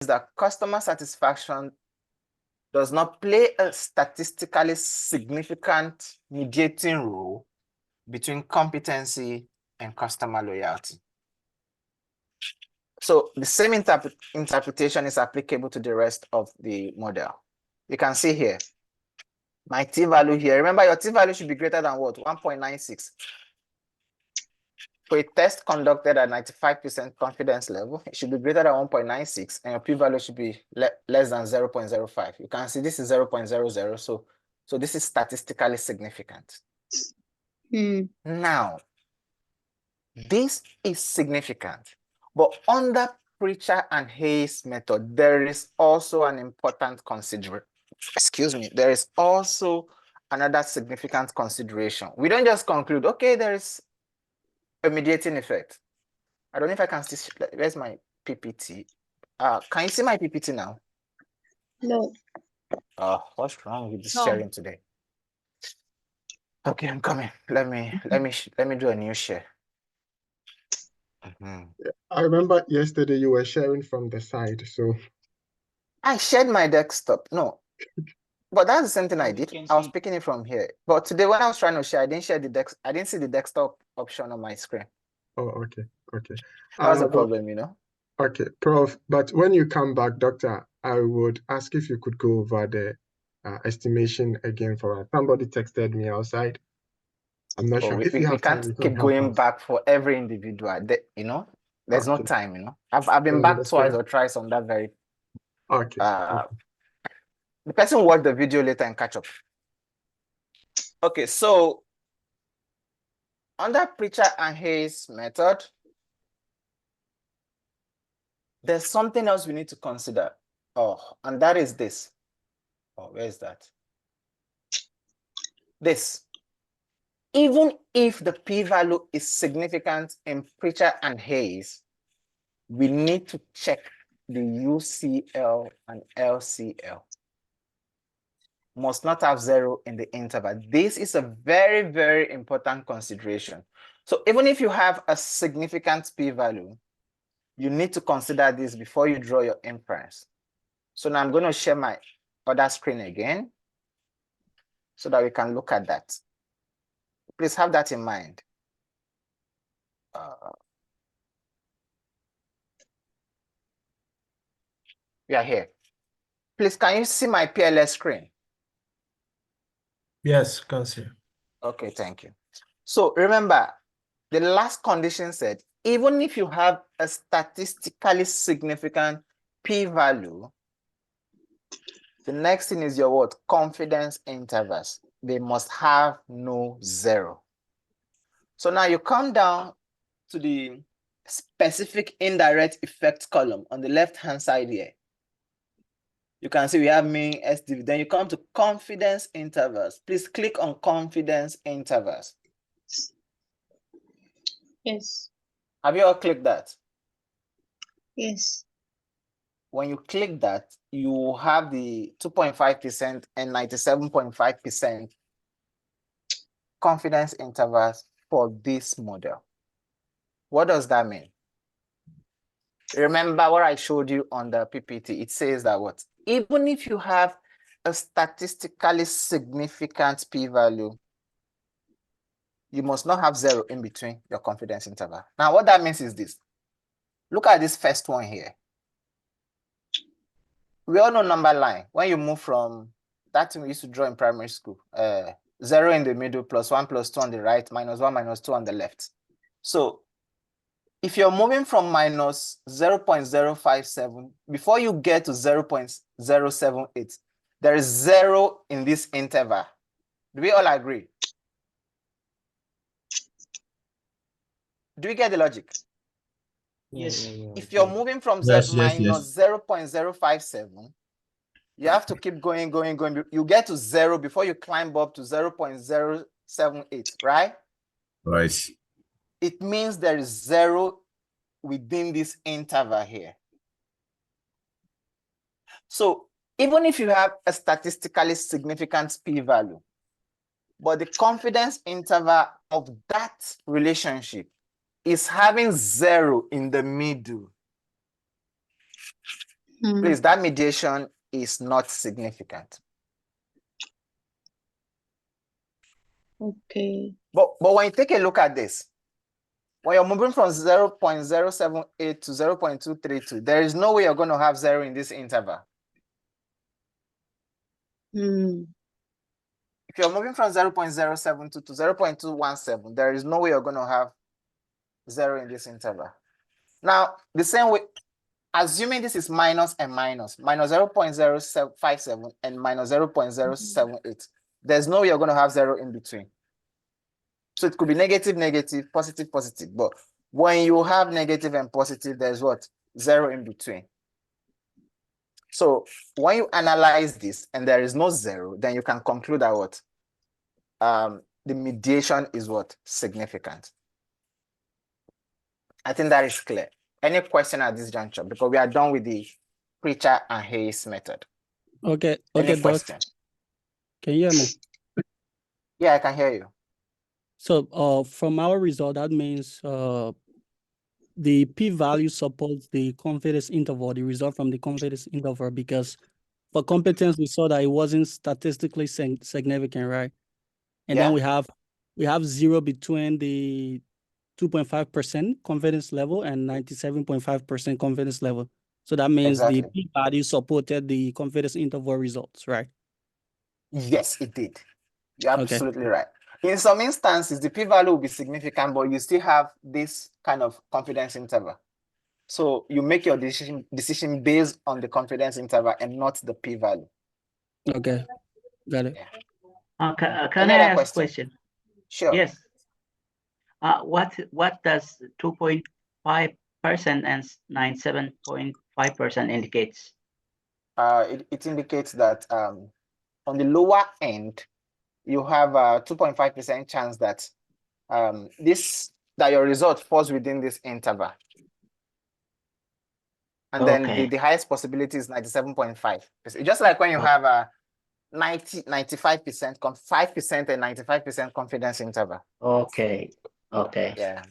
that customer satisfaction does not play a statistically significant mediating role between competency and customer loyalty. So the same interpretation is applicable to the rest of the model. You can see here, my t-value here. Remember, your t-value should be greater than what? 1.96. For a test conducted at 95% confidence level, it should be greater than 1.96, and your p-value should be less than 0.05. You can see this is 0.00, so this is statistically significant. Now, this is significant, but under Pritchard and Hayes method, there is also an important consideration. Excuse me, there is also another significant consideration. We don't just conclude, okay, there is a mediating effect. I don't know if I can see, where's my PPT? Can you see my PPT now? No. What's wrong with this sharing today? Okay, I'm coming. Let me do a new share. I remember yesterday you were sharing from the side, so I shared my desktop. No, but that's the same thing I did. I was picking it from here. But today when I was trying to share, I didn't share the I didn't see the desktop option on my screen. Oh, okay. That's a problem, you know. Okay, Prof. But when you come back, Doctor, I would ask if you could go over the estimation again for us. Somebody texted me outside. I'm not sure if you have we time. Can't keep going back for every individual. You know, there's no time. You know, I've been back twice or thrice on that very. Okay. The person watch the video later and catch up. Okay, so under Pritchard and Hayes method, there's something else we need to consider. And that is this. Where is that? This. Even if the p-value is significant in Pritchard and Hayes, we need to check the UCL and LCL. Must not have 0 in the interval. This is a very, very important consideration. So even if you have a significant p-value, you need to consider this before you draw your inference. So now I'm going to share my other screen again so that we can look at that. Please have that in mind. We are here. Please, can you see my PLS screen? Yes, can see. Okay, thank you. So remember, the last condition said, even if you have a statistically significant p-value, the next thing is your what? Confidence intervals. They must have no 0. So now you come down to the specific indirect effect column on the left-hand side here. You can see we have mean SDV. Then you come to confidence intervals. Please click on confidence intervals. Yes. Have you all clicked that? Yes. When you click that, you have the 2.5% and 97.5% confidence intervals for this model. What does that mean? Remember what I showed you on the PPT. It says that what? Even if you have a statistically significant p-value, you must not have 0 in between your confidence interval. Now, what that means is this. Look at this first one here. We all know number line. When you move from that thing we used to draw in primary school, 0 in the middle, plus 1 plus 2 on the right, minus 1 minus 2 on the left. So if you're moving from minus 0.057, before you get to 0.078, there is 0 in this interval. Do we all agree? Do we get the logic? Yes. If you're moving from minus 0.057, you have to keep going. You get to 0 before you climb up to 0.078, right? Right. It means there is 0 within this interval here. So even if you have a statistically significant p-value, but the confidence interval of that relationship is having 0 in the middle, Please, that mediation is not significant. Okay. But when you take a look at this, when you're moving from 0.078 to 0.232, there is no way you're going to have 0 in this interval. If you're moving from 0.072 to 0.217, there is no way you're going to have 0 in this interval. Now, the same way, assuming this is minus and minus 0.057 and minus 0.078, there's no way you're going to have 0 in between. So it could be negative, negative, positive, positive. But when you have negative and positive, there's what? 0 in between. So when you analyze this and there is no 0, then you can conclude that what? The mediation is what? Significant. I think that is clear. Any question at this juncture? Because we are done with the Preacher and Hayes method. Okay, Any okay, Doc. question? Can you hear me? Yeah, I can hear you. So from our result, that means the p-value supports the confidence interval, the result from the confidence interval, because for competence, we saw that it wasn't statistically significant, right? And then we have 0 between the 2.5% confidence level and 97.5% confidence level. So that means the p-value supported the confidence interval results, right? Yes, it did. You're absolutely right. In some instances, the p-value will be significant, but you still have this kind of confidence interval. So you make your decision based on the confidence interval and not the p-value. Okay, got it. Yeah. Can I ask a question? Sure. Yes. What does 2.5% and 97.5% indicates? It indicates that on the lower end, you have a 2.5% chance that your result falls within this interval. And then the highest possibility is 97.5%. Just like when you have a 95%, 5% and 95% confidence interval. Okay. Yeah.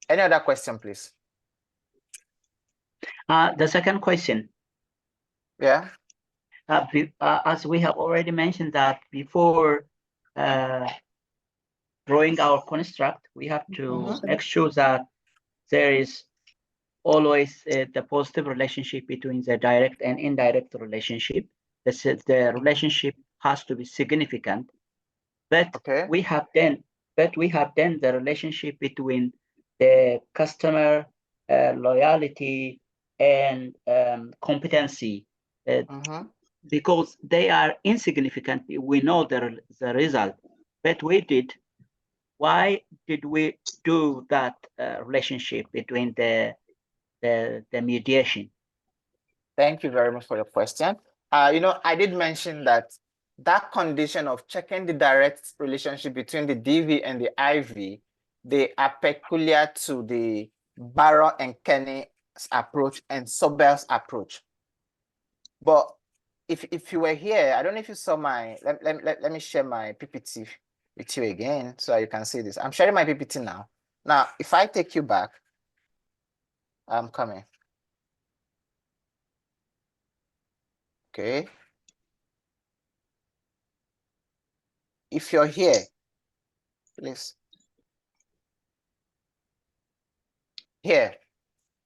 Any other question, please? The second question. Yeah. As we have already mentioned that before drawing our construct, we have to make sure that there is always the positive relationship between the direct and indirect relationship. The relationship has to be significant, but we have then the relationship between the customer loyalty and competency, because they are insignificant. We know the result, but why did we do that relationship between the mediation? Thank you very much for your question. I did mention that condition of checking the direct relationship between the DV and the IV, they are peculiar to the Barrow and Kenny's approach and Sobel's approach. But if you were here, I don't know if you saw my, let me share my PPT with you again so you can see this. I'm sharing my PPT now. Now, if I take you back, I'm coming. Okay. If you're here, please. Here,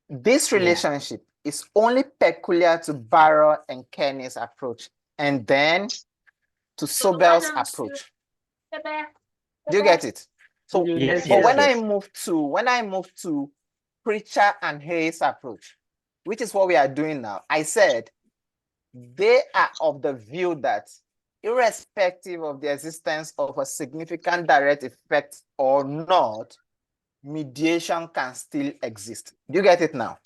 this relationship is only peculiar to Barrow and Kenny's approach, and then to Sobel's approach. Do you get it? So when I move to Preacher and Hayes approach, which is what we are doing now, I said they are of the view that irrespective of the existence of a significant direct effect or not, mediation can still exist. Do you get it now?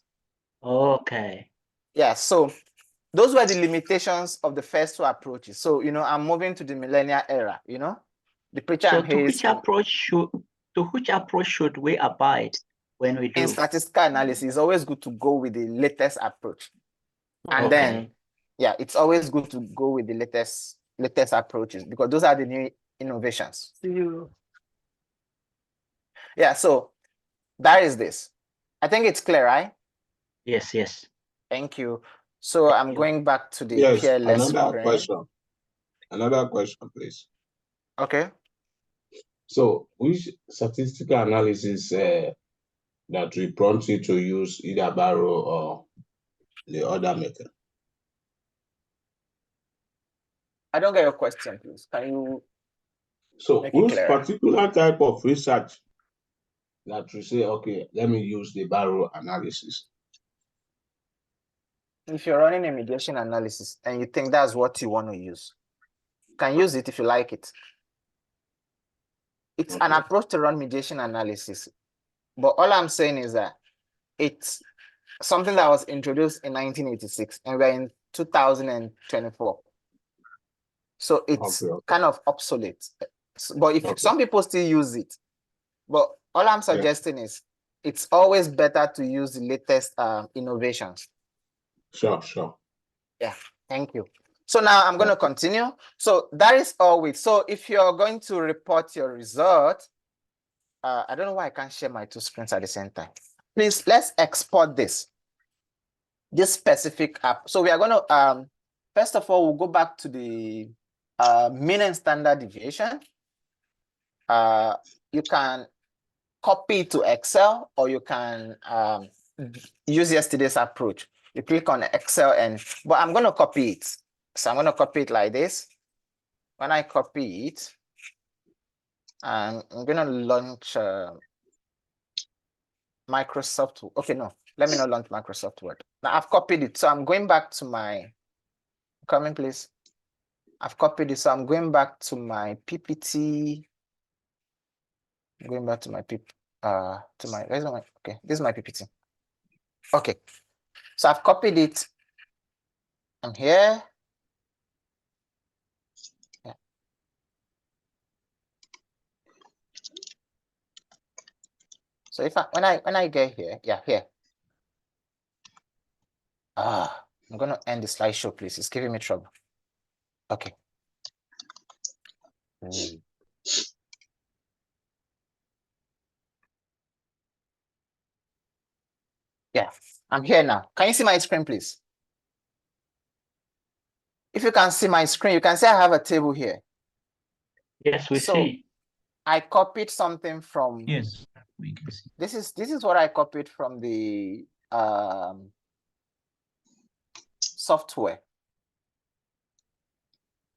Okay. Yeah, so those were the limitations of the first two approaches. So, I'm moving to the millennial era, the Preacher and Hayes. To which approach should we abide when we do? In statistical analysis, it's always good to go with the latest approach. And then, it's always good to go with the latest approaches because those are the new innovations. Yeah, so that is this. I think it's clear, right? Yes. Thank you. So I'm you. going back to the Yes, PLS another screen. question. Another question, please. Okay. So, which statistical analysis that will prompt you to use either Barrow or the other method? I don't get your question, please. Can you So, make it which clear? particular type of research that you say, okay, let me use the Barrow analysis? If you're running a mediation analysis and you think that's what you want to use, you can use it if you like it. It's an Okay. approach to run mediation analysis. But all I'm saying is that it's something that was introduced in 1986 and we're in 2024. So it's Okay. kind of obsolete. But if Okay. some people still use it, but all I'm suggesting is it's always better to use the latest innovations. Sure, sure. Yeah, thank you. So now I'm going to continue. So that is all with. So if you're going to report your result, I don't know why I can't share my two screens at the same time. Please, let's export this specific app. So we are going to, first of all, we'll go back to the mean and standard deviation. You can copy it to Excel, or you can use yesterday's approach. You click on Excel but I'm going to copy it. So I'm going to copy it like this. When I copy it, I'm going to launch Microsoft. Okay, no, let me not launch Microsoft Word. Now I've copied it. So I'm going back to my, come in please. I've copied it. So I'm going back to my PPT. I'm going back to my where's my, okay, this is my PPT. Okay, so I've copied it. I'm here. Yeah. So if when I get here, yeah, here. I'm gonna end the slideshow, please. It's giving me trouble. Okay. Yeah, I'm here now. Can you see my screen, please? If you can see my screen, you can see I have a table here. Yes, we see. I copied something from. Yes, we can see. This is what I copied from the software.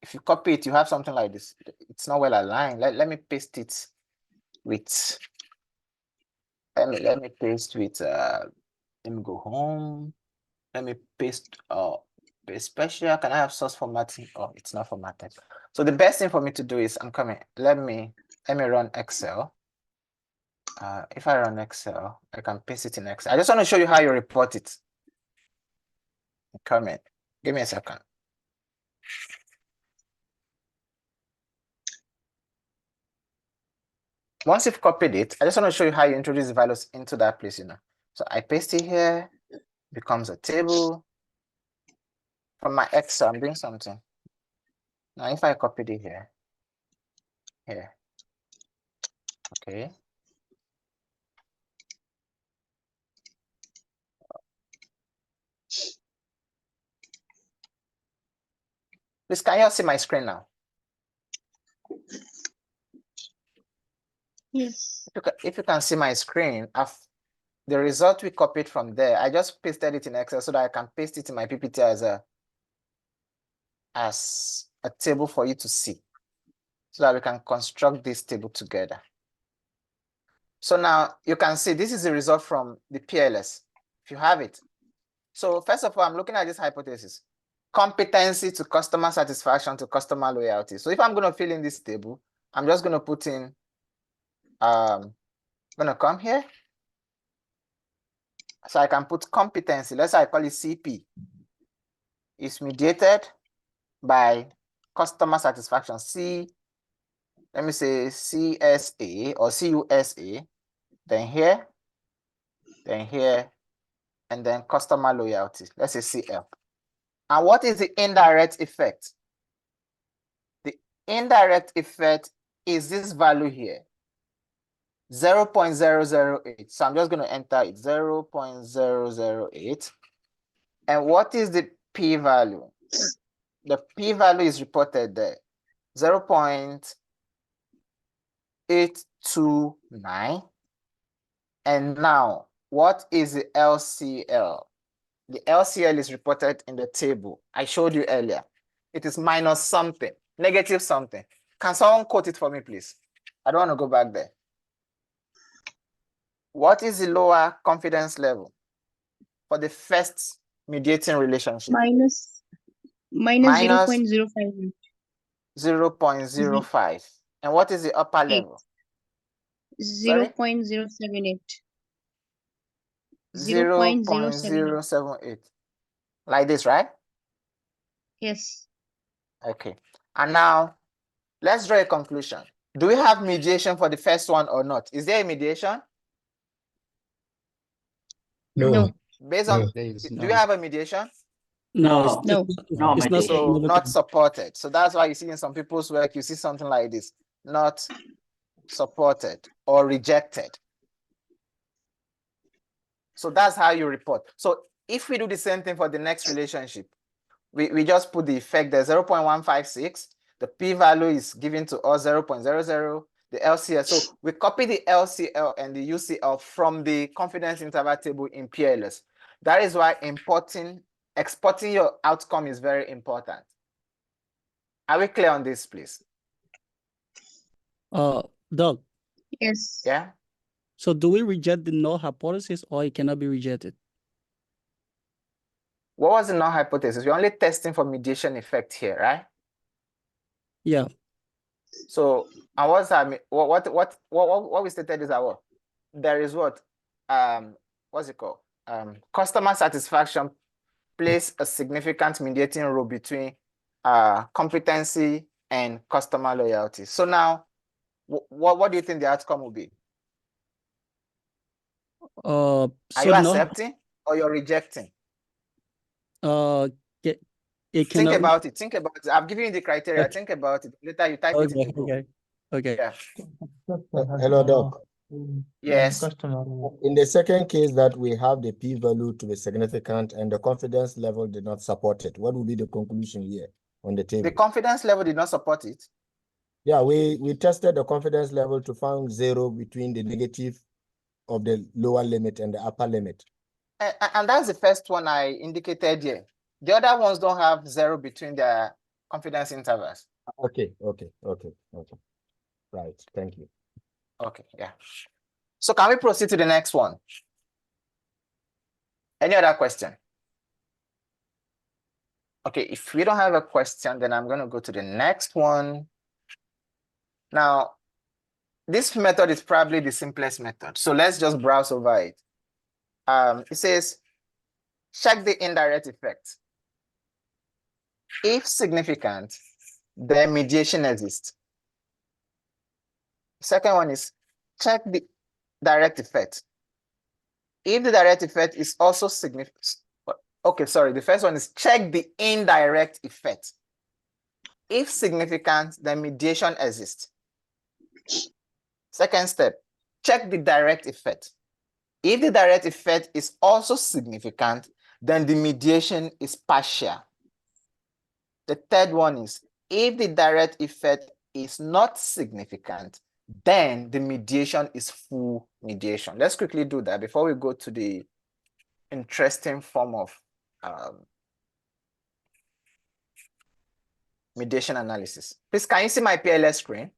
If you copy it, you have something like this. It's not well aligned. Let me paste it with. Let me paste with. Let me go home. Let me paste. Paste special. Can I have source formatting? Oh, it's not formatted. So the best thing for me to do is I'm coming. Let me run Excel. If I run Excel, I can paste it in Excel. I just want to show you how you report it. Come in. Give me a second. Once you've copied it, I just want to show you how you introduce the values into that place, So I paste it here, becomes a table. From my Excel, I'm doing something. Now, if I copied it here, okay. Please, can you all see my screen now? Yes. If you can see my screen, the result we copied from there, I just pasted it in Excel so that I can paste it in my PPT as a table for you to see, so that we can construct this table together. So now you can see this is the result from the PLS, if you have it. So first of all, I'm looking at this hypothesis. Competency to customer satisfaction to customer loyalty. So if I'm going to fill in this table, I'm just going to put in, I'm going to come here. So I can put competency. Let's say I call it CP. It's mediated by customer satisfaction. Let me say CSA or CUSA. Then here, and then customer loyalty. Let's say CL. And what is the indirect effect? The indirect effect is this value here, 0.008. So I'm just going to enter it, 0.008. And what is the p-value? The p-value is reported there, 0.829. And now, what is the LCL? The LCL is reported in the table I showed you earlier. It is minus something, negative something. Can someone quote it for me, please? I don't want to go back there. What is the lower confidence level for the first mediating relationship? Minus Minus 0.058. 0.05. And what is the upper level? 0.078. 0.078. Like this, right? Yes. Okay. And now, let's draw a conclusion. Do we have mediation for the first one or not? Is there a mediation? No. Based on, No. do we have a mediation? No, No. No it's not mediation. So not significant. supported. So that's why you see in some people's work, you see something like this, not supported or rejected. So that's how you report. So if we do the same thing for the next relationship, we just put the effect there, 0.156. The p-value is given to us 0.00, the LCL. So we copy the LCL and the UCL from the confidence interval table in PLS. That is why exporting your outcome is very important. Are we clear on this, please? Doug, Yes. Yeah. so do we reject the null hypothesis or it cannot be rejected? What was the null hypothesis? We're only testing for mediation effect here, right? Yeah. So, and what's that? What we stated is that what? There is what? What's it called? Customer satisfaction plays a significant mediating role between competency and customer loyalty. So now, what do you think the outcome will be? Are So you null, accepting or you're rejecting? it Think cannot. about it. Think about it. I've given you the criteria. Okay. Think about it. Later, you type it in Okay, the book. okay. Yeah. Hello, Doc. Yes. In the second case that we have the p-value to be significant and the confidence level did not support it, what will be the conclusion here on the table? The confidence level did not support it. Yeah, we tested the confidence level to find 0 between the negative of the lower limit and the upper limit. And that's the first one I indicated here. The other ones don't have 0 between their confidence intervals. Okay. Right, thank you. Okay, yeah. So can we proceed to the next one? Any other question? Okay, if we don't have a question, then I'm going to go to the next one. Now, this method is probably the simplest method. So let's just browse over it. It says, check the indirect effect. If significant, then mediation exists. Second one is check the direct effect. If the direct effect is also significant, okay, sorry, the first one is check the indirect effect. If significant, then mediation exists. Second step, check the direct effect. If the direct effect is also significant, then the mediation is partial. The third one is, if the direct effect is not significant, then the mediation is full mediation. Let's quickly do that before we go to the interesting form of mediation analysis. Please, can you see my PLS screen?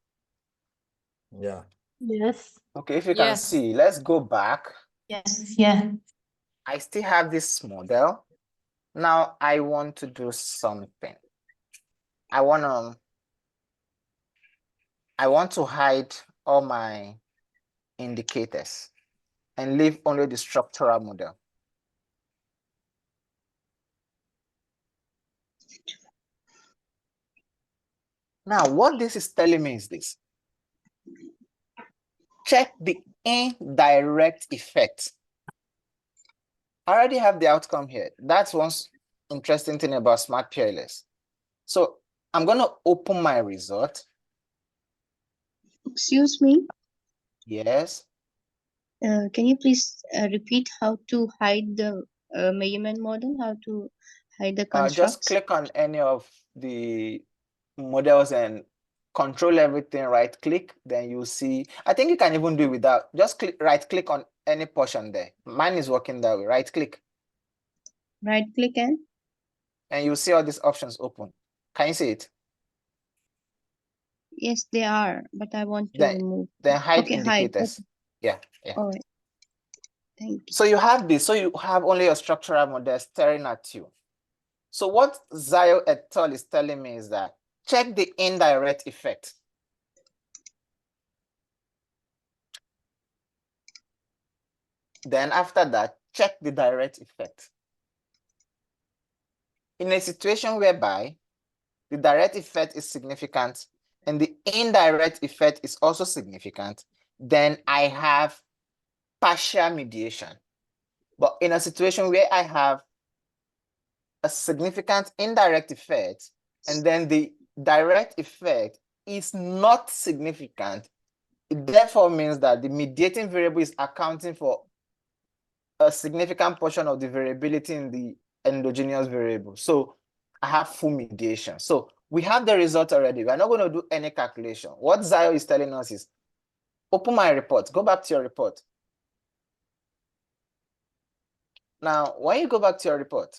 Yeah. Yes. Okay, if you can see, let's go back. Yes. Yeah. I still have this model. Now I want to do something. I want to hide all my indicators and leave only the structural model. Now, what this is telling me is this. Check the indirect effect. I already have the outcome here. That's one interesting thing about smart-PLS. So I'm going to open my result. Excuse me. Yes. Can you please repeat how to hide the measurement model, how to hide the Just constructs. click on any of the models and control everything, right click, then you see, I think you can even do it without, just right click on any portion there. Mine is working that way, right click. Right click and You see all these options open. Can you see it? yes, they are, but I want to Then, remove. then hide Okay, hide. indicators. Yeah. All right. Thank you. So you have this, so you have only a structural model staring at you. So what Zio et al. Is telling me is that check the indirect effect. Then after that, check the direct effect. In a situation whereby the direct effect is significant and the indirect effect is also significant, then I have partial mediation. But in a situation where I have a significant indirect effect and then the direct effect is not significant, it therefore means that the mediating variable is accounting for a significant portion of the variability in the endogenous variable. So I have full mediation. So we have the result already. We're not going to do any calculation. What Zio is telling us is, open my report, go back to your report. Now, when you go back to your report,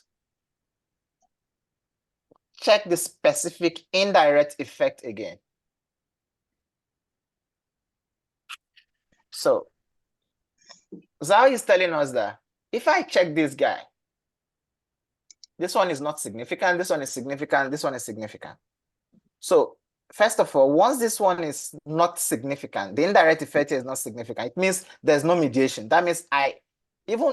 check the specific indirect effect again. So Zio is telling us that if I check this guy, this one is not significant, this one is significant, this one is significant. So first of all, once this one is not significant, the indirect effect is not significant, it means there's no mediation. That means even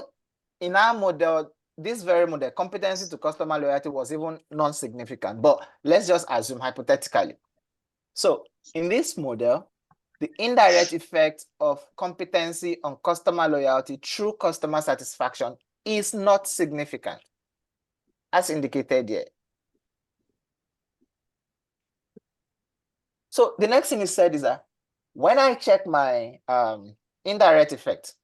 in our model, this very model, competency to customer loyalty was even non-significant, but let's just assume hypothetically. So in this model, the indirect effect of competency on customer loyalty through customer satisfaction is not significant, as indicated here. So the next thing he said is that when I check my indirect effect,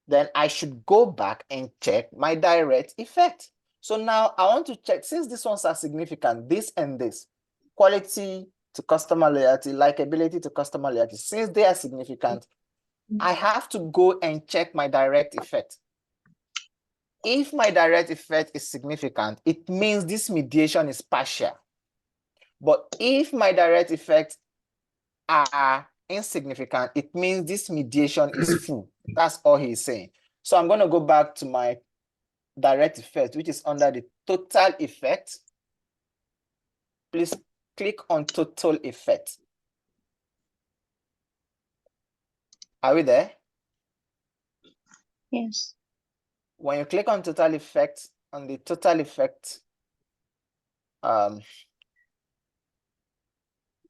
then I should go back and check my direct effect. So now I want to check, since these ones are significant, this and this, quality to customer loyalty, likability to customer loyalty, since they are significant, I have to go and check my direct effect. If my direct effect is significant, it means this mediation is partial. But if my direct effects are insignificant, it means this mediation is full. That's all he's saying. So I'm going to go back to my direct effect, which is under the total effect. Please click on total effect. Are we there? Yes. When you click on total effect, on the total effect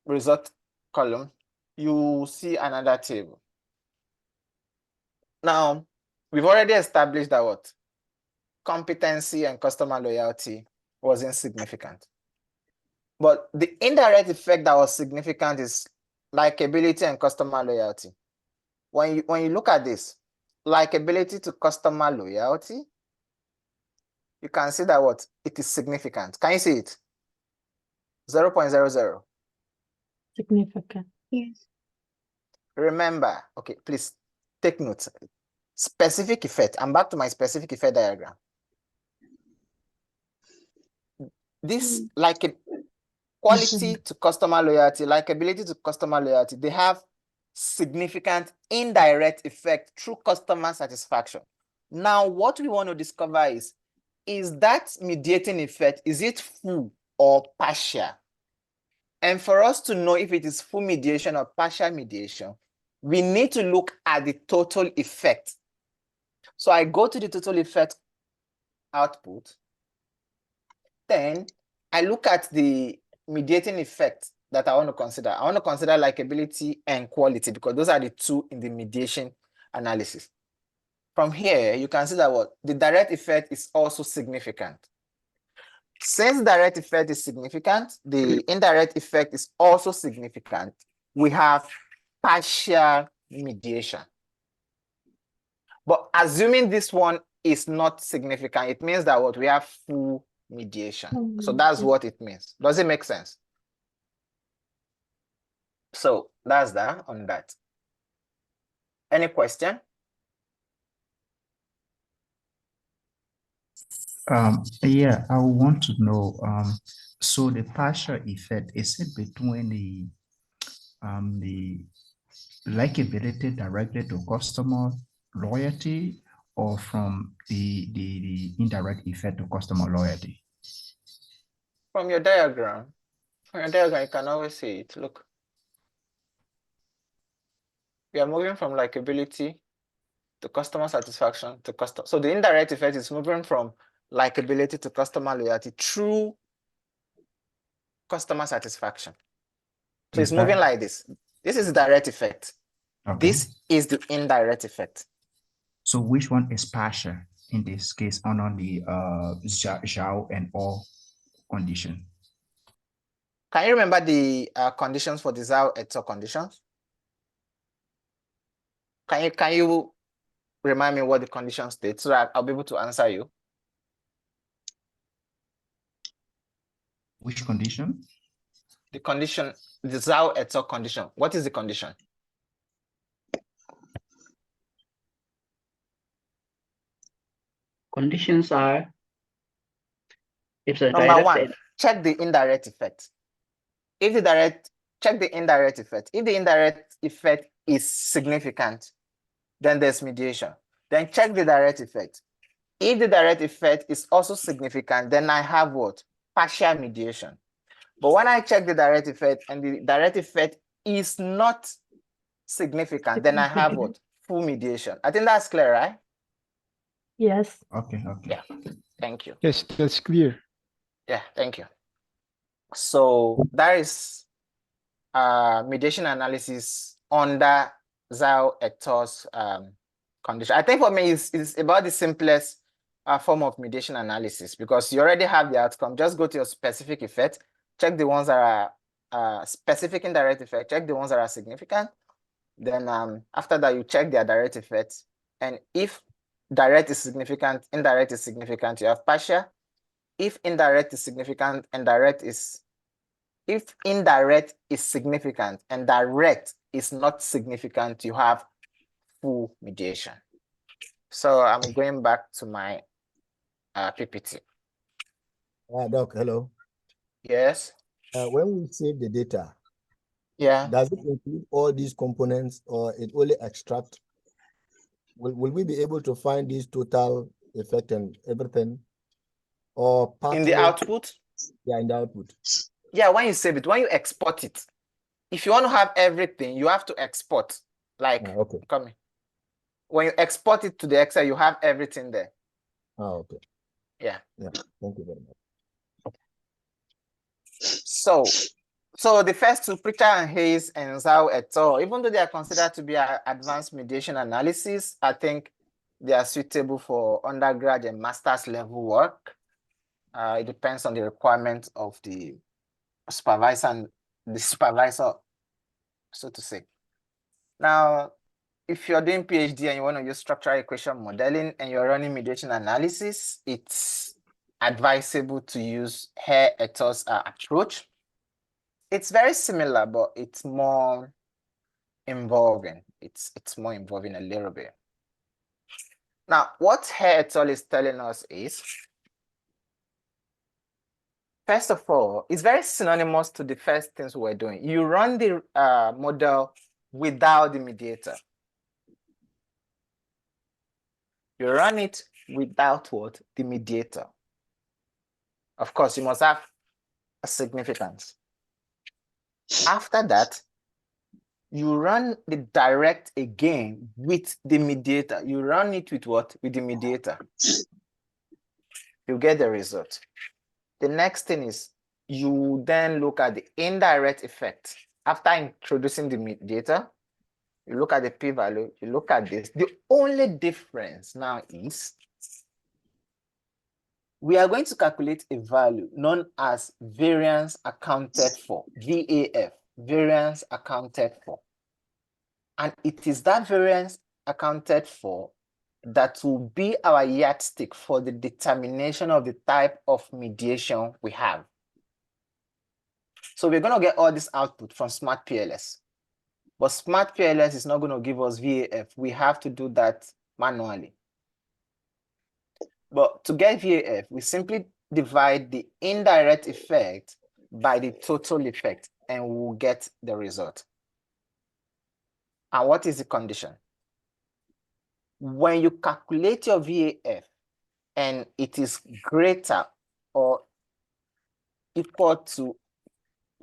result column, you see another table. Now, we've already established that what? Competency and customer loyalty was insignificant. But the indirect effect that was significant is likability and customer loyalty. When you look at this, likability to customer loyalty, you can see that what? It is significant. Can you see it? 0.00. Significant. Yes. Remember, okay, please take notes. Specific effect. I'm back to my specific effect diagram. This like quality to customer loyalty, likability to customer loyalty, they have significant indirect effect through customer satisfaction. Now, what we want to discover is that mediating effect, is it full or partial? And for us to know if it is full mediation or partial mediation, we need to look at the total effect. So I go to the total effect output. Then I look at the mediating effect that I want to consider. I want to consider likability and quality because those are the two in the mediation analysis. From here, you can see that what the direct effect is also significant. Since direct effect is significant, the indirect effect is also significant. We have partial mediation. But assuming this one is not significant, it means that what we have full mediation. So that's what it means. Does it make sense? So that's that on that. Any question? Yeah, I want to know, so the partial effect, is it between the likability directly to customer loyalty or from the indirect effect to customer loyalty? From your diagram, you can always see it. Look, we are moving from likability to customer satisfaction to customer. So the indirect effect is moving from likability to customer loyalty through customer satisfaction. So Yes, it's moving like this. This is the direct effect. Okay. This is the indirect effect. So which one is partial in this case under the Zhao and all condition? Can you remember the conditions for the Zhao et al. Conditions? Can you remind me what the conditions state so that I'll be able to answer you? Which condition? The condition, the Zhao et al. Condition. What is the condition? Conditions are if the Number direct one, check the indirect effect. If the direct, check the indirect effect. If the indirect effect is significant, then there's mediation. Then check the direct effect. If the direct effect is also significant, then I have what? Partial mediation. But when I check the direct effect and the direct effect is not significant, then I have what? Full mediation. I think that's clear, right? Yes. Okay. Yeah. Thank you. Yes, that's clear. Yeah, thank you. So that is mediation analysis under Zhao et al.'s condition. I think for me, it's about the simplest form of mediation analysis because you already have the outcome. Just go to your specific effect, check the ones that are specific indirect effect, check the ones that are significant. Then after that, you check their direct effects. And if direct is significant, indirect is significant, you have partial. If indirect is significant and direct is, if indirect is significant and direct is not significant, you have full mediation. So I'm going back to my PPT. Doc, hello. Yes. When we save the data, Yeah. does it include all these components or it only extract? Will we be able to find this total effect and everything? Or partly, in the output? Yeah, in the output. Yeah, when you save it, when you export it, if you want to have everything, you have to export. Like, okay. come in. When you export it to the Excel, you have everything there. Okay. Yeah. Yeah. Thank you very much. So the first two, Pritchard and Hayes and Zhao et al., even though they are considered to be advanced mediation analysis, I think they are suitable for undergrad and master's level work. It depends on the requirement of the supervisor and the supervisor, so to say. Now, if you're doing PhD and you want to use structural equation modeling and you're running mediation analysis, it's advisable to use Hare et al.'s approach. It's very similar, but it's more involving. It's more involving a little bit. Now, what Hare et al. Is telling us is, first of all, it's very synonymous to the first things we're doing. You run the model without the mediator. You run it without what? The mediator. Of course, you must have a significance. After that, you run the direct again with the mediator. You run it with what? With the mediator. You get the result. The next thing is you then look at the indirect effect. After introducing the mediator, you look at the p-value, you look at this. The only difference now is we are going to calculate a value known as variance accounted for, VAF, variance accounted for. And it is that variance accounted for that will be our yardstick for the determination of the type of mediation we have. So we're going to get all this output from smart-PLS. But smart-PLS is not going to give us VAF. We have to do that manually. But to get VAF, we simply divide the indirect effect by the total effect, and we'll get the result. And what is the condition? When you calculate your VAF and it is greater or equal to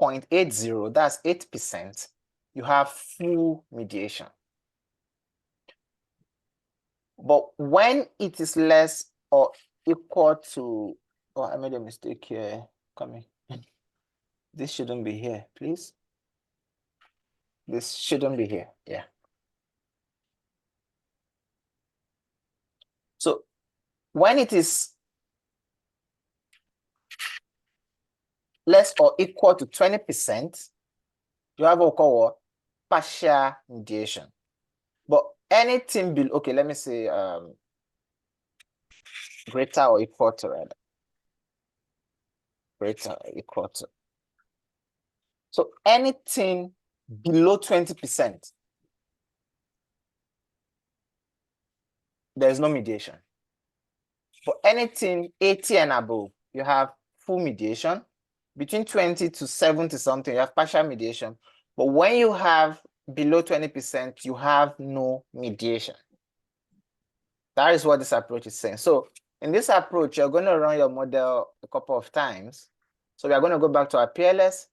0.80, that's 8%, you have full mediation. But when it is less or equal to, oh, I made a mistake here. Come in. This shouldn't be here, please. This shouldn't be here. Yeah. So when it is less or equal to 20%, you have what we call partial mediation. But anything below, okay, let me say greater or equal to, rather. Greater or equal to. So anything below 20%, there's no mediation. For anything 80 and above, you have full mediation. Between 20 to 70 something, you have partial mediation. But when you have below 20%, you have no mediation. That is what this approach is saying. So in this approach, you're going to run your model a couple of times. So we are going to go back to our PLS.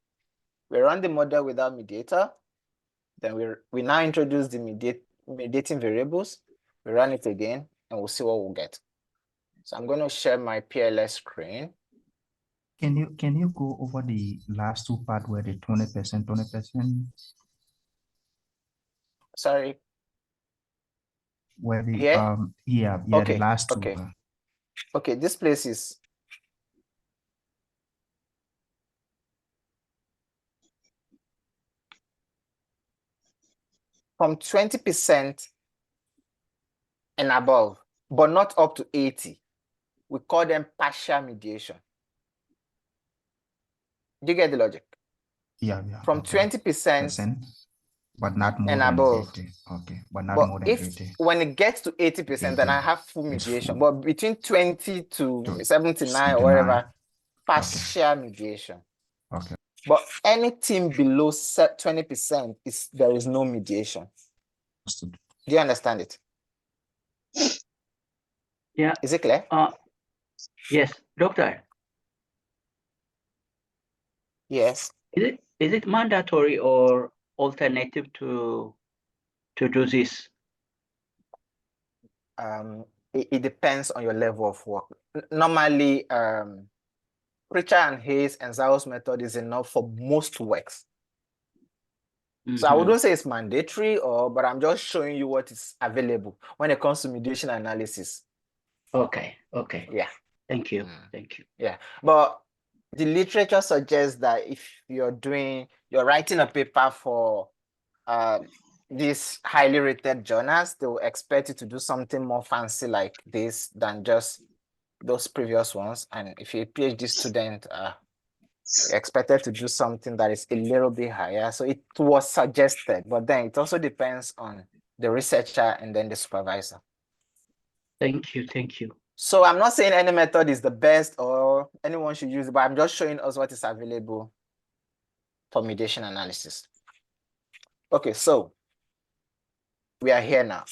We run the model without mediator. Then we now introduce the mediating variables. We run it again, and we'll see what we'll get. So I'm going to share my PLS screen. Can you go over the last two part where the 20%? Sorry. Where the Here? yeah, Okay, the last two. okay. Okay, this place is from 20% and above, but not up to 80. We call them partial mediation. Do you get the logic? Yeah. From 20%, but not more and than above. 80. Okay, but not But more than 80. When it gets to 80%, then I have full mediation. But between 20 to 79 or whatever, partial mediation. Okay. But anything below 20% there is no mediation. Understood. Do you understand it? Yeah. Is it clear? Yes, doctor. Yes. Is it mandatory or alternative to do this? It depends on your level of work. Normally, Pritchard and Hayes and Zao's method is enough for most works. So I wouldn't say it's mandatory, but I'm just showing you what is available when it comes to mediation analysis. Okay. Yeah. Thank you. Yeah, but the literature suggests that if you're writing a paper for these highly rated journals, they will expect you to do something more fancy like this than just those previous ones. And if you're a PhD student, you're expected to do something that is a little bit higher. So it was suggested, but then it also depends on the researcher and then the supervisor. Thank you. So I'm not saying any method is the best or anyone should use it, but I'm just showing us what is available for mediation analysis. Okay, so we are here now.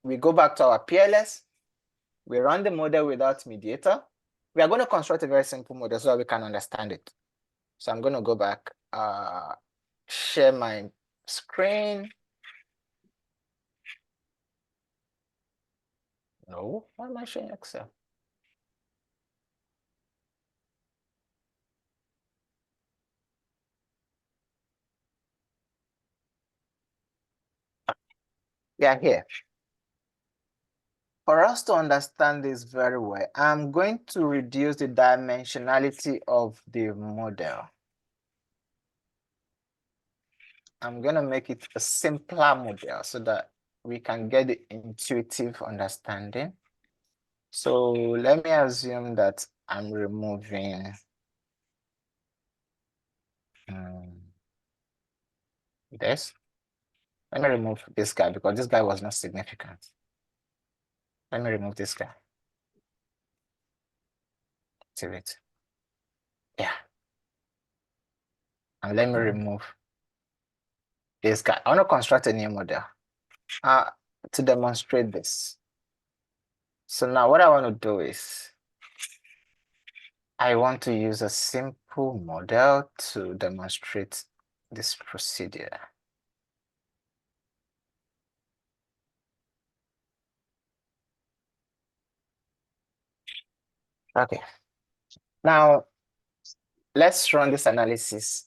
We go back to our PLS. We run the model without mediator. We are going to construct a very simple model so that we can understand it. So I'm going to go back, share my screen. No, why am I showing Excel? We are here. For us to understand this very well, I'm going to reduce the dimensionality of the model. I'm going to make it a simpler model so that we can get the intuitive understanding. So let me assume that I'm removing this. Let me remove this guy because this guy was not significant. Let me remove this guy. Activate. Yeah. And let me remove this guy. I want to construct a new model to demonstrate this. So now what I want to do is I want to use a simple model to demonstrate this procedure. Okay. Now, let's run this analysis.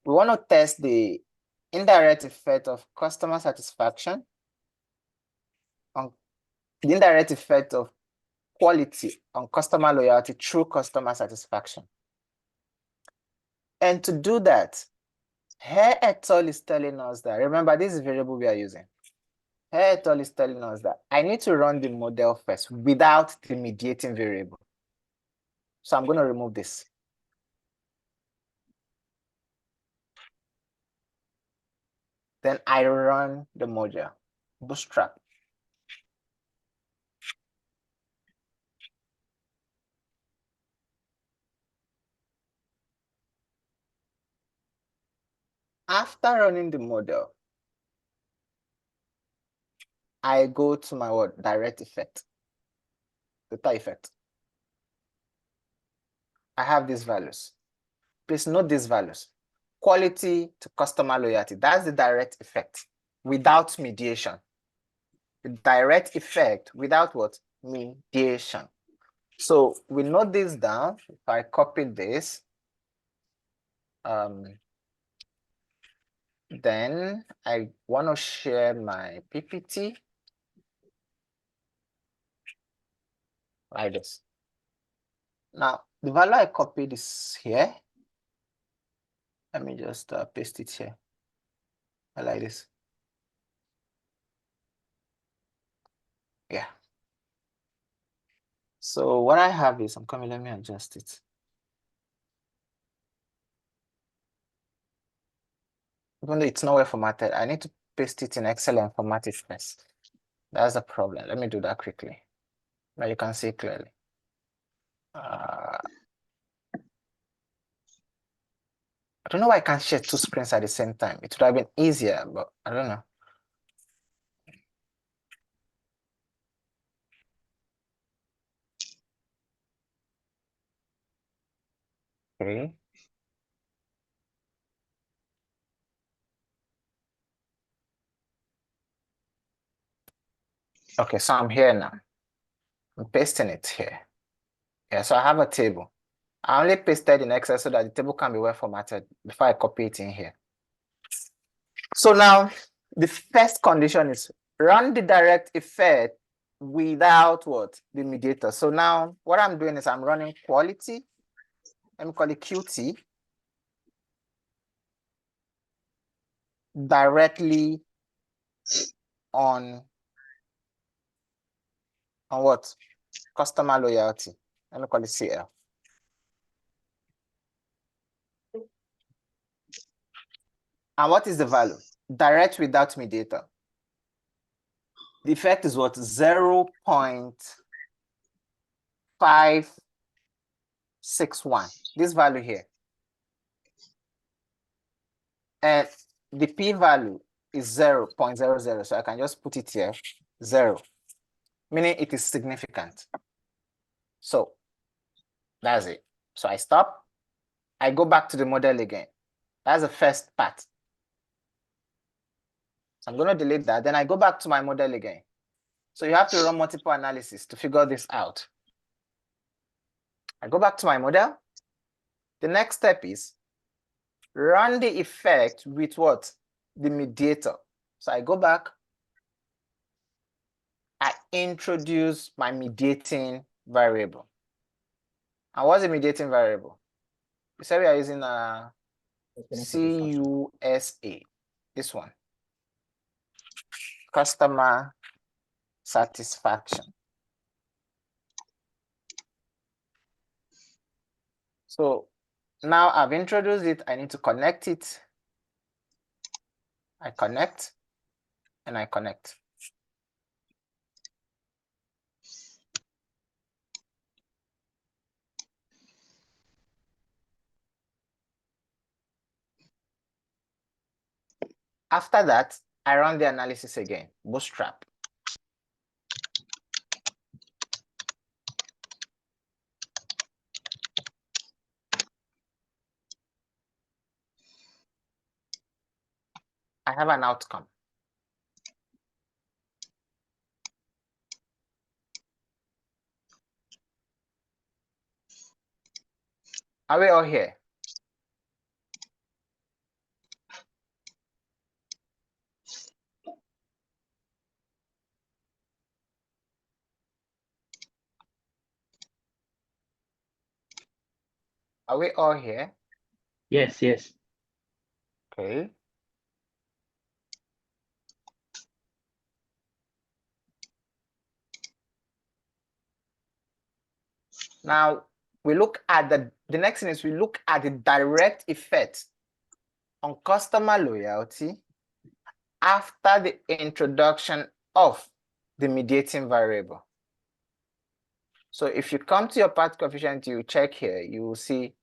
We want to test the indirect effect of customer satisfaction on the indirect effect of quality on customer loyalty through customer satisfaction. And to do that, Herr et al. Is telling us that, remember, this is variable we are using. Herr et al. Is telling us that I need to run the model first without the mediating variable. So I'm going to remove this. Then I run the module, bootstrap. After running the model, I go to my what? Direct effect, data effect. I have these values. Please note these values. Quality to customer loyalty. That's the direct effect without mediation. The direct effect without what? Mediation. So we note this down. If I copy this, then I want to share my PPT like this. Now, the value I copied is here. Let me just paste it here. I like this. Yeah. So what I have is, let me adjust it. Even though it's nowhere formatted, I need to paste it in Excel and format it first. That's the problem. Let me do that quickly. Now you can see clearly. I don't know why I can't share two screens at the same time. It would have been easier, but I don't know. Okay. Okay, so I'm here now. I'm pasting it here. Yeah, so I have a table. I only pasted in Excel so that the table can be well formatted before I copy it in here. So now the first condition is run the direct effect without what? The mediator. So now what I'm doing is I'm running quality. Let me call it QT. Directly on what? Customer loyalty. Let me call it CL. And what is the value? Direct without mediator. The effect is what? 0.561. This value here. And the p-value is 0.00. So I can just put it here, 0, meaning it is significant. So that's it. So I stop. I go back to the model again. That's the first part. So I'm going to delete that. Then I go back to my model again. So you have to run multiple analysis to figure this out. I go back to my model. The next step is run the effect with what? The mediator. So I go back. I introduce my mediating variable. And what's the mediating variable? We said we are using CUSA, this one. customer satisfaction. So now I've introduced it, I need to connect it. I connect and I connect. After that, I run the analysis again, bootstrap. I have an outcome. Are we all here? Are we all here? Yes, yes. Okay. Now we look at the next thing is we look at the direct effect on customer loyalty after the introduction of the mediating variable. So if you come to your path coefficient, you check here, you will see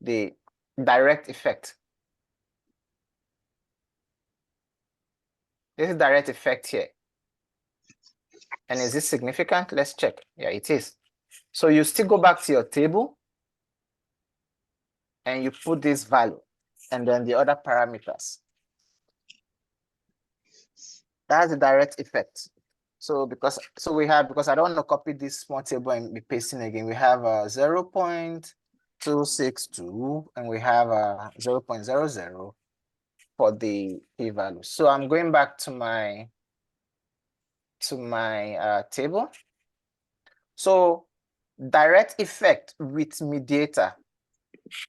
the direct effect. This is direct effect here. And is this significant? Let's check. Yeah, it is. So you still go back to your table and you put this value and then the other parameters. That's the direct effect. So because I don't want to copy this small table and be pasting again, we have 0.262 and we have 0.00 for the p-value. So I'm going back to my table. So direct effect with mediator,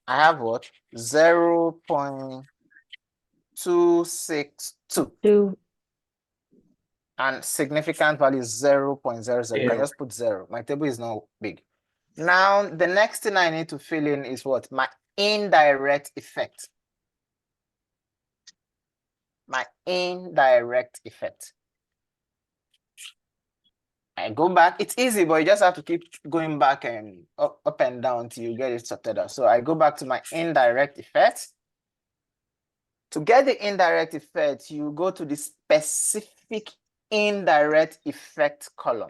I have what? 0.262. And significant value is 0.00. You can just put 0. My table is not big. Now, the next thing I need to fill in is what? My indirect effect. My indirect effect. I go back. It's easy, but you just have to keep going back and up and down till you get it sorted out. So I go back to my indirect effect. To get the indirect effect, you go to the specific indirect effect column.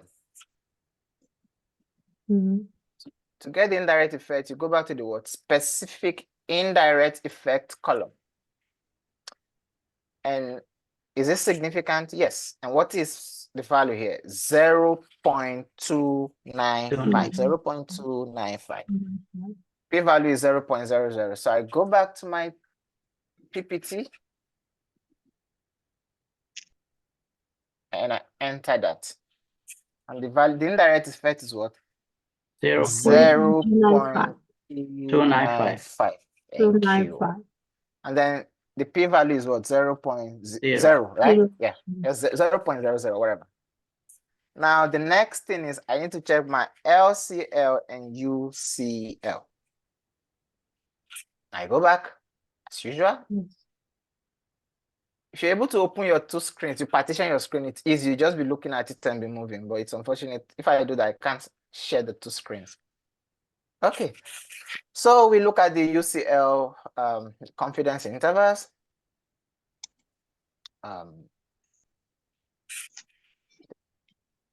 Mm-hmm. To get the indirect effect, you go back to the word specific indirect effect column. And is this significant? Yes. And what is the value here? 0.295. 0.295. P-value is 0.00. So I go back to my PPT and I enter that. And the value, the indirect effect is what? 0.295. Thank you. And then the p-value is what? 0.0, right? Yeah, 0.00, whatever. Now, the next thing is I need to check my LCL and UCL. I go back as usual. If you're able to open your two screens, you partition your screen, it's easy. You just be looking at it and be moving, but it's unfortunate. If I do that, I can't share the two screens. Okay, so we look at the UCL confidence intervals.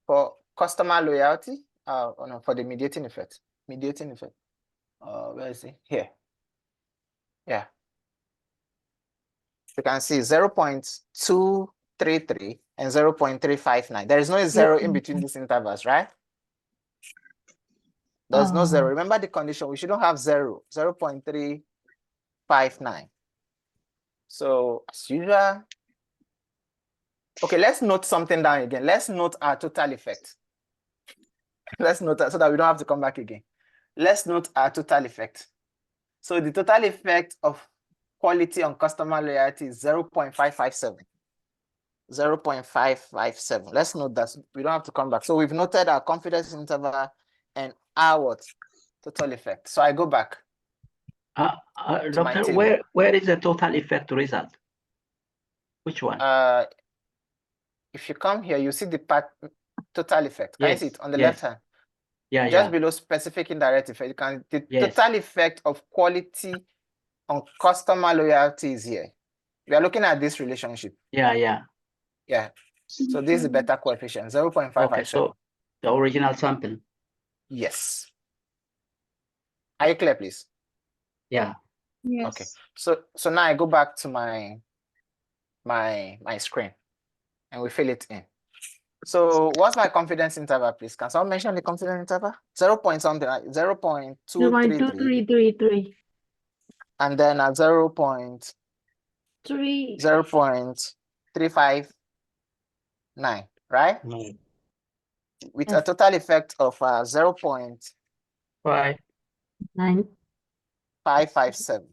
For customer loyalty, no, for the mediating effect. Where is it? Here. Yeah. You can see 0.233 and 0.359. There is no zero in between these intervals, right? There's no zero. Remember the condition, we shouldn't have 0.359. So as usual. Okay, let's note something down again. Let's note our total effect. Let's note that so that we don't have to come back again. Let's note our total effect. So the total effect of quality on customer loyalty is 0.557. 0.557. Let's note that we don't have to come back. So we've noted our confidence interval and our what? Total effect. So I go back. to my Doctor, table. where is the total effect result? Which one? If you come here, you see the part total effect. Can you see it on the left hand? Yeah, Just below specific indirect effect. You can the total effect of quality on customer loyalty is here. We are looking at this relationship. Yeah. So this is the beta coefficient, 0.557. Okay, so the original sample. Yes. Are you clear, please? Yeah. Yes. Okay. So now I go back to my screen and we fill it in. So what's my confidence interval, please? Can someone mention the confidence interval? 0 point something, like 0.233. 0.2333. And then at 0.359, right? With a total effect of 0.557. 557.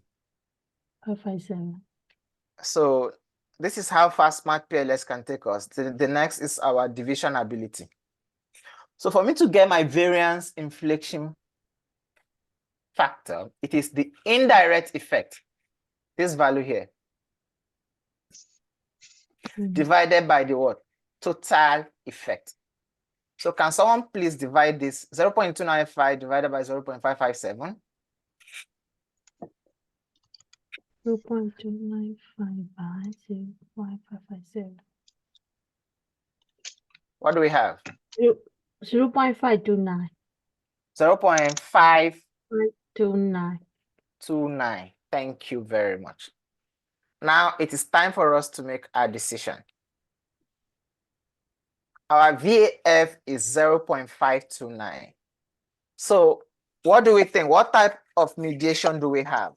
So this is how fast smart-PLS can take us. The next is our division ability. So for me to get my variance inflection factor, it is the indirect effect, this value here, divided by the what? Total effect. So can someone please divide this 0.295 divided by 0.557? 0.295 by 0.557. What do we have? 0.529. 0.529. Thank you very much. Now it is time for us to make our decision. Our VAF is 0.529. So what do we think? What type of mediation do we have?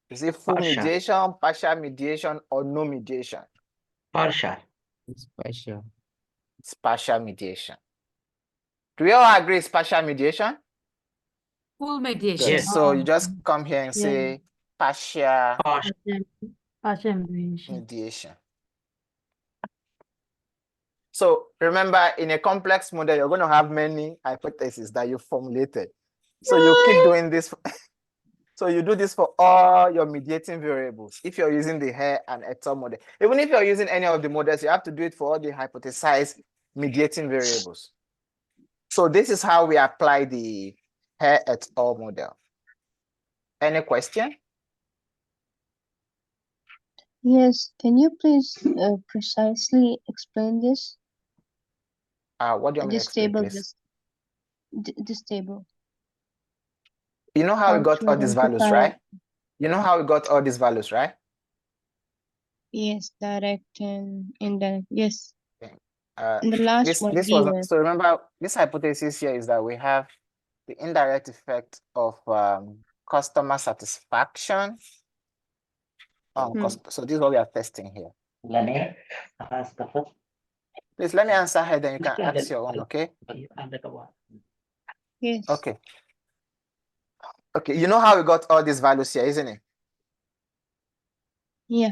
Is it full mediation, partial mediation, or no mediation? Partial. It's partial. It's partial mediation. Do we all agree it's partial mediation? Full mediation. Good. So you just come here and say partial mediation. So remember, in a complex model, you're going to have many hypotheses that you formulated. So you keep doing this. So you do this for all your mediating variables. If you're using the hair and Hector model, even if you're using any of the models, you have to do it for all the hypothesized mediating variables. So this is how we apply the hair et al. Model. Any question? Yes. Can you please precisely explain this? What do you want me to This explain, table, please? this table. You know how we got all these values, identify- right? You know how we got all these values, right? Yes, direct and indirect. Yes. Okay. And the last one. This was so. Remember, this hypothesis here is that we have the indirect effect of customer satisfaction. So this is what we are testing here. Please let me answer here, then you can ask your own, okay? Yes. Okay. Okay, you know how we got all these values here, isn't it? Yeah.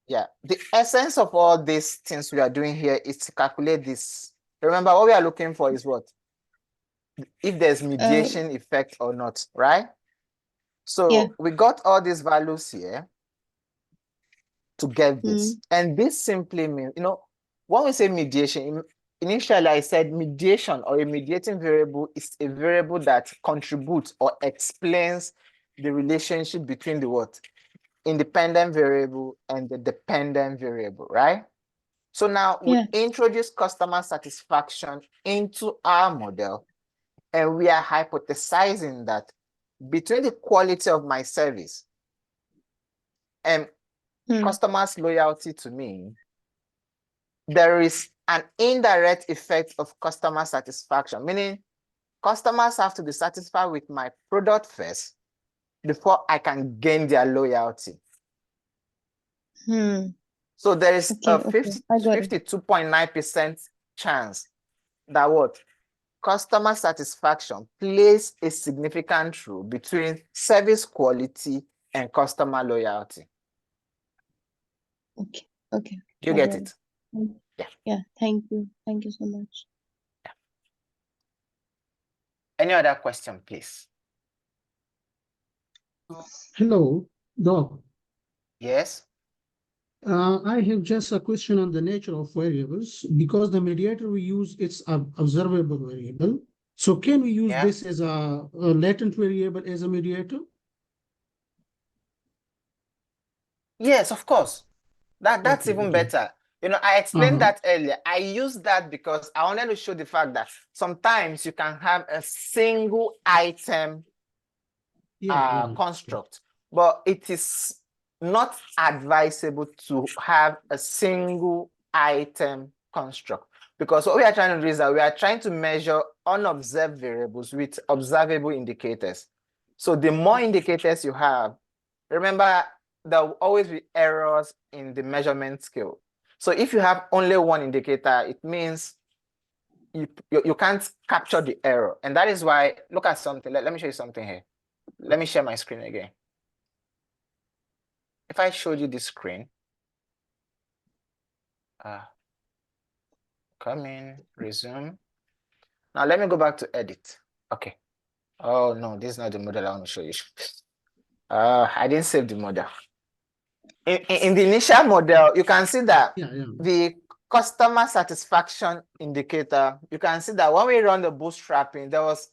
Yeah. The essence of all these things we are doing here is to calculate this. Remember, what we are looking for is what? If there's mediation effect or not, right? So we got all these values here to get this. And this simply means, you know, when we say mediation, initially I said mediation or a mediating variable is a variable that contributes or explains the relationship between the what? Independent variable and the dependent variable, right? So now we introduce customer satisfaction into our model, and we are hypothesizing that between the quality of my service and customers' loyalty to me, there is an indirect effect of customer satisfaction, meaning customers have to be satisfied with my product first before I can gain their loyalty. So there is a 52.9% chance that what? Customer satisfaction plays a significant role between service quality and customer loyalty. Okay. Do you get it? Yeah, thank you. Thank you so much. Any other question, please? Hello, Doc. Yes. I have just a question on the nature of variables. Because the mediator we use, it's an observable variable. So can we use this as a latent variable as a mediator? Yes, of course. That's even better. You know, I explained that earlier. I used that because I wanted to show the fact that sometimes you can have a single item construct, but it is not advisable to have a single item construct, because what we are trying to do is that we are trying to measure unobserved variables with observable indicators. So the more indicators you have, remember, there will always be errors in the measurement scale. So if you have only one indicator, it means you can't capture the error. And that is why, look at something. Let me show you something here. Let me share my screen again. If I showed you this screen, come in, resume. Now let me go back to edit. Okay. Oh no, this is not the model I want to show you. I didn't save the model. In the initial model, you can see that the customer satisfaction indicator, you can see that when we run the bootstrapping, there was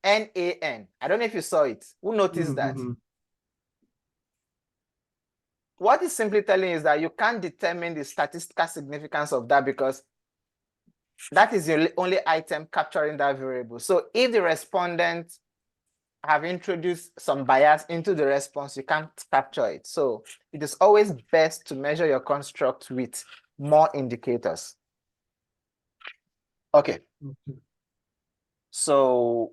NAN. I don't know if you saw it. Who noticed that? What it's simply telling is that you can't determine the statistical significance of that because that is the only item capturing that variable. So if the respondent have introduced some bias into the response, you can't capture it. So it is always best to measure your construct with more indicators. Okay. So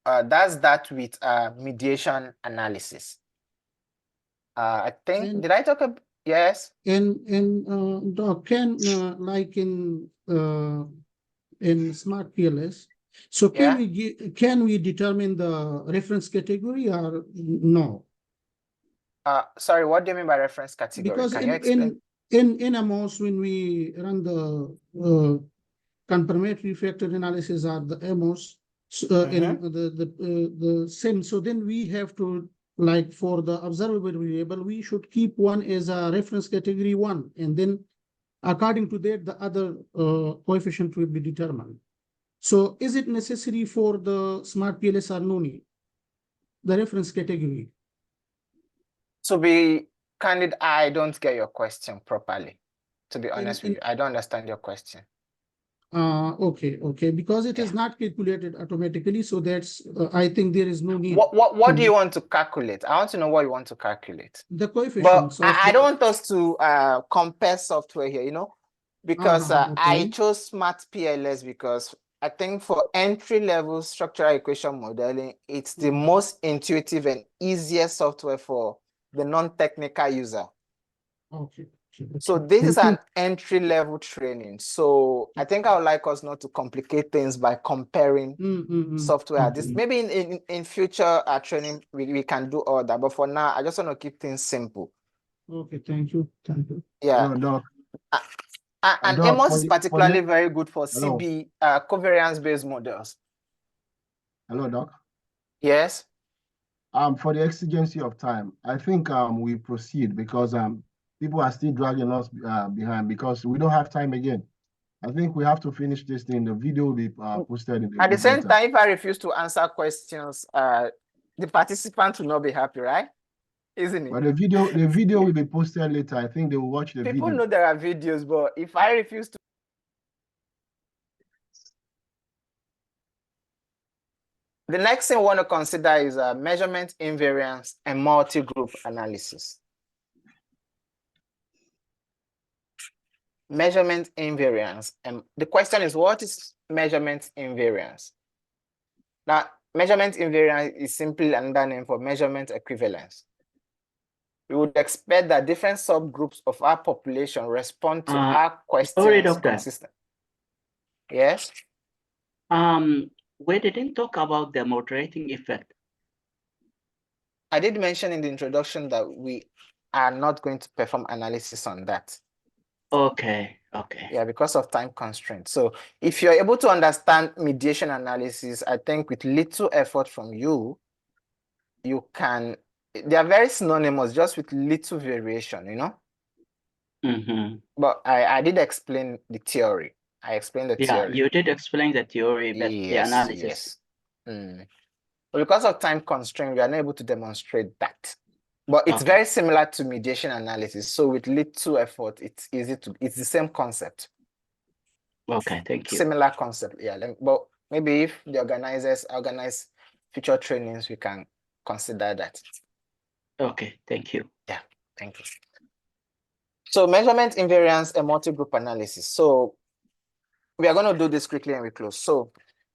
that's that with mediation analysis. I think, did I talk about, yes? And Doc, can like in smart-PLS, so can we determine the reference category or no? Sorry, what do you mean by reference category? Because Can you explain? in a mouse, when we run the confirmatory factor analysis or the MOS in the same, so then we have to, like for the observable variable, we should keep one as a reference category 1, and then according to that, the other coefficient will be determined. So is it necessary for the smart-PLS or no need, the reference category? To be candid, I don't get your question properly. To be honest with you, I don't understand your question. Okay, because it is not calculated automatically, so that's I think there is no need. What do you want to calculate? I want to know what you want to calculate. The coefficients. But I don't want us to compare software here, you know, because I chose smart-PLS because I think for entry-level structural equation modeling, it's the most intuitive and easiest software for the non-technical user. Okay. So this is an entry-level training. So I think I would like us not to complicate things by comparing software. This maybe in future training we can do all that. But for now, I just want to keep things simple. Okay, thank you. Yeah. And Amos is particularly very good for CB covariance-based models. Hello, Doc. Yes. For the exigency of time, I think we proceed because people are still dragging us behind because we don't have time again. I think we have to finish this thing. The video will be posted in the At the same time, if I refuse to answer questions, the participants will not be happy, right? Isn't it? But the video will be posted later. I think they will watch the video. People know there are videos, but if I refuse to, the next thing we want to consider is measurement invariance and multi-group analysis. Measurement invariance. And the question is, what is measurement invariance? Now, measurement invariance is simply another name for measurement equivalence. We would expect that different subgroups of our population respond to our questions consistently. Yes? We didn't talk about the moderating effect. I did mention in the introduction that we are not going to perform analysis on that. Okay, okay. Yeah, because of time constraint. So if you're able to understand mediation analysis, I think with little effort from you, you can, they are very synonymous, just with little variation, you know? Mm-hmm. But I did explain the theory. I explained the Yeah, theory. you did explain the theory, but the Yes, analysis. yes. But because of time constraint, we are not able to demonstrate that. But it's Okay. very similar to mediation analysis. So with little effort, it's easy to, it's the same concept. Okay, thank you. Similar concept, yeah. But maybe if the organizers organize future trainings, we can consider that. Okay, thank you. Yeah, thank you. So measurement invariance and multi-group analysis. So we are going to do this quickly and we close. So